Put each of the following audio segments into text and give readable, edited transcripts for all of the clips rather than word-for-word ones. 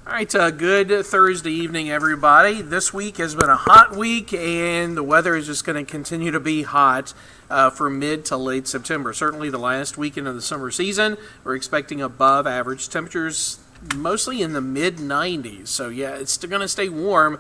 All right, good Thursday evening, everybody. This week has been a hot week, and the weather is just going to continue to be hot for mid to late September. Certainly the last weekend of the summer season, we're expecting above average temperatures, mostly in the mid-90s. So, yeah, it's going to stay warm.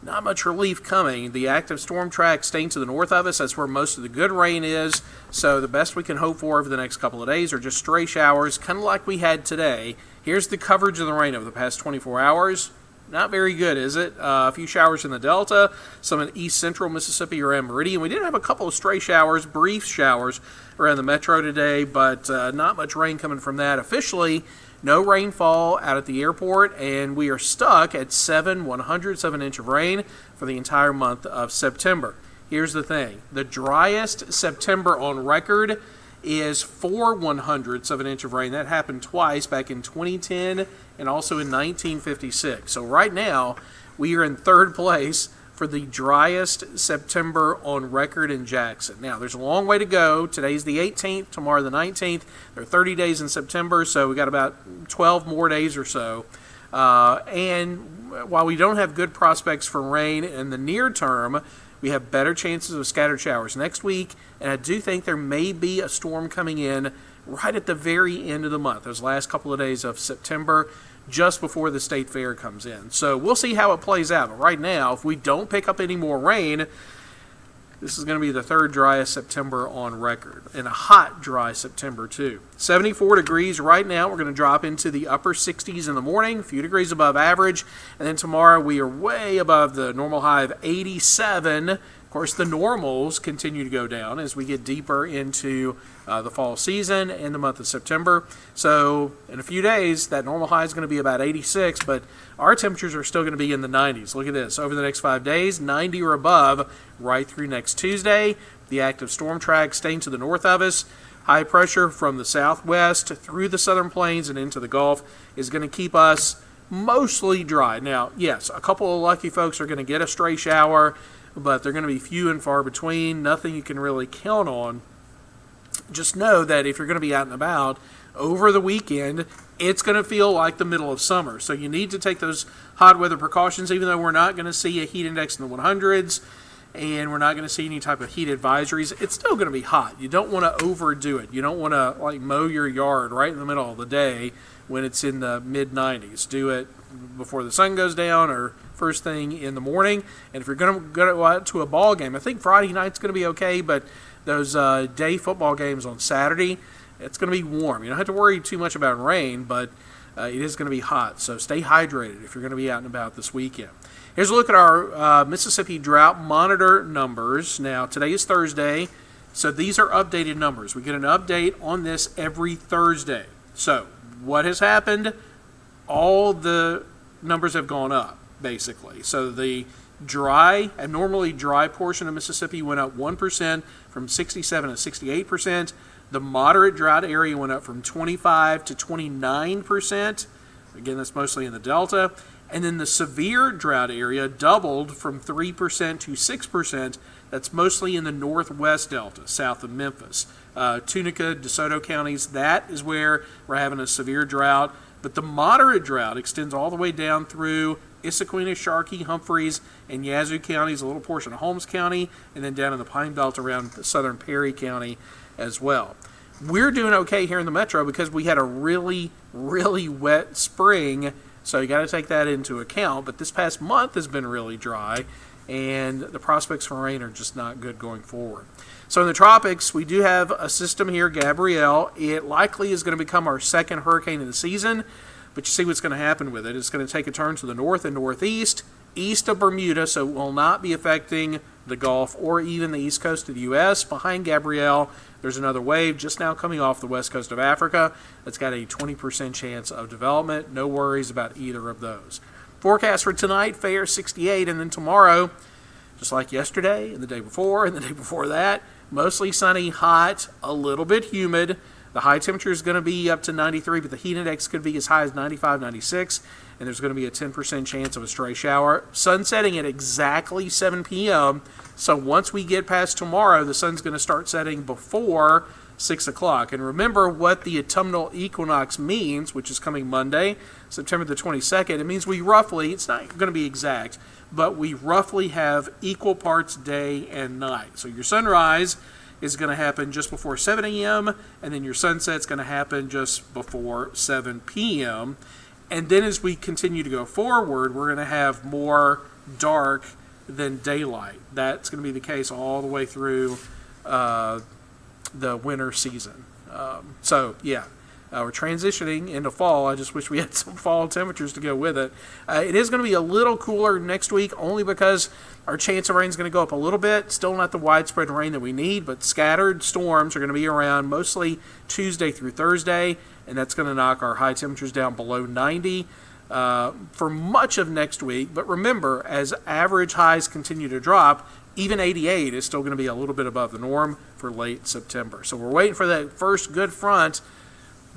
Not much relief coming. The active storm track staying to the north of us. That's where most of the good rain is. So the best we can hope for over the next couple of days are just stray showers, kind of like we had today. Here's the coverage of the rain over the past 24 hours. Not very good, is it? A few showers in the Delta, some in east central Mississippi around Meridian. We did have a couple of stray showers, brief showers around the metro today, but not much rain coming from that. Officially, no rainfall out at the airport, and we are stuck at 7/107 inch of rain for the entire month of September. Here's the thing. The driest September on record is 4/100ths of an inch of rain. That happened twice, back in 2010 and also in 1956. So right now, we are in third place for the driest September on record in Jackson. Now, there's a long way to go. Today's the 18th, tomorrow the 19th. There are 30 days in September, so we got about 12 more days or so. And while we don't have good prospects for rain in the near term, we have better chances of scattered showers next week, and I do think there may be a storm coming in right at the very end of the month, those last couple of days of September, just before the state fair comes in. So we'll see how it plays out. But right now, if we don't pick up any more rain, this is going to be the third driest September on record, and a hot, dry September, too. 74 degrees right now. We're going to drop into the upper 60s in the morning, a few degrees above average. And then tomorrow we are way above the normal high of 87. Of course, the normals continue to go down as we get deeper into the fall season and the month of September. So in a few days, that normal high is going to be about 86, but our temperatures are still going to be in the 90s. Look at this. Over the next 5 days, 90 or above right through next Tuesday. The active storm track staying to the north of us. High pressure from the southwest through the southern plains and into the Gulf is going to keep us mostly dry. Now, yes, a couple of lucky folks are going to get a stray shower, but they're going to be few and far between. Nothing you can really count on. Just know that if you're going to be out and about over the weekend, it's going to feel like the middle of summer. So you need to take those hot weather precautions, even though we're not going to see a heat index in the 100s and we're not going to see any type of heat advisories. It's still going to be hot. You don't want to overdo it. You don't want to mow your yard right in the middle of the day when it's in the mid-90s. Do it before the sun goes down or first thing in the morning. And if you're going to go out to a ball game, I think Friday night's going to be okay, but those day football games on Saturday, it's going to be warm. You don't have to worry too much about rain, but it is going to be hot. So stay hydrated if you're going to be out and about this weekend. Here's a look at our Mississippi Drought Monitor numbers. Now, today is Thursday, so these are updated numbers. We get an update on this every Thursday. So what has happened? All the numbers have gone up, basically. So the abnormally dry portion of Mississippi went up 1% from 67 to 68%. The moderate drought area went up from 25 to 29%. Again, that's mostly in the Delta. And then the severe drought area doubled from 3% to 6%. That's mostly in the northwest Delta, south of Memphis. Tunica, DeSoto counties, that is where we're having a severe drought. But the moderate drought extends all the way down through Issaquena, Sharkey, Humphreys, and Yazoo counties, a little portion of Holmes County, and then down in the Pine Belt around southern Perry County as well. We're doing okay here in the metro because we had a really, really wet spring, so you got to take that into account. But this past month has been really dry, and the prospects for rain are just not good going forward. So in the tropics, we do have a system here, Gabrielle. It likely is going to become our second hurricane of the season, but you see what's going to happen with it. It's going to take a turn to the north and northeast, east of Bermuda, so it will not be affecting the Gulf or even the east coast of the U.S. Behind Gabrielle, there's another wave just now coming off the west coast of Africa that's got a 20% chance of development. No worries about either of those. Forecast for tonight, fair 68, and then tomorrow, just like yesterday and the day before and the day before that, mostly sunny, hot, a little bit humid. The high temperature is going to be up to 93, but the heat index could be as high as 95, 96, and there's going to be a 10% chance of a stray shower. Sun setting at exactly 7 p.m., so once we get past tomorrow, the sun's going to start setting before 6 o'clock. And remember what the autumnal equinox means, which is coming Monday, September the 22nd. It means we roughly, it's not going to be exact, but we roughly have equal parts day and night. So your sunrise is going to happen just before 7 a.m., and then your sunset's going to happen just before 7 p.m. And then as we continue to go forward, we're going to have more dark than daylight. That's going to be the case all the way through the winter season. We're transitioning into fall. I just wish we had some fall temperatures to go with it. It is going to be a little cooler next week, only because our chance of rain is going to go up a little bit. Still not the widespread rain that we need, but scattered storms are going to be around mostly Tuesday through Thursday, and that's going to knock our high temperatures down below 90 for much of next week. But remember, as average highs continue to drop, even 88 is still going to be a little bit above the norm for late September. So we're waiting for that first good front.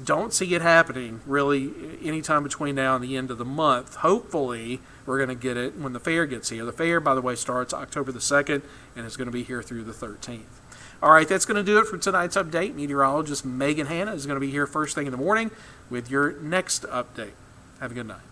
Don't see it happening really anytime between now and the end of the month. Hopefully, we're going to get it when the fair gets here. The fair, by the way, starts October the 2nd and is going to be here through the 13th. All right, that's going to do it for tonight's update. Meteorologist Megan Hanna is going to be here first thing in the morning with your next update. Have a good night.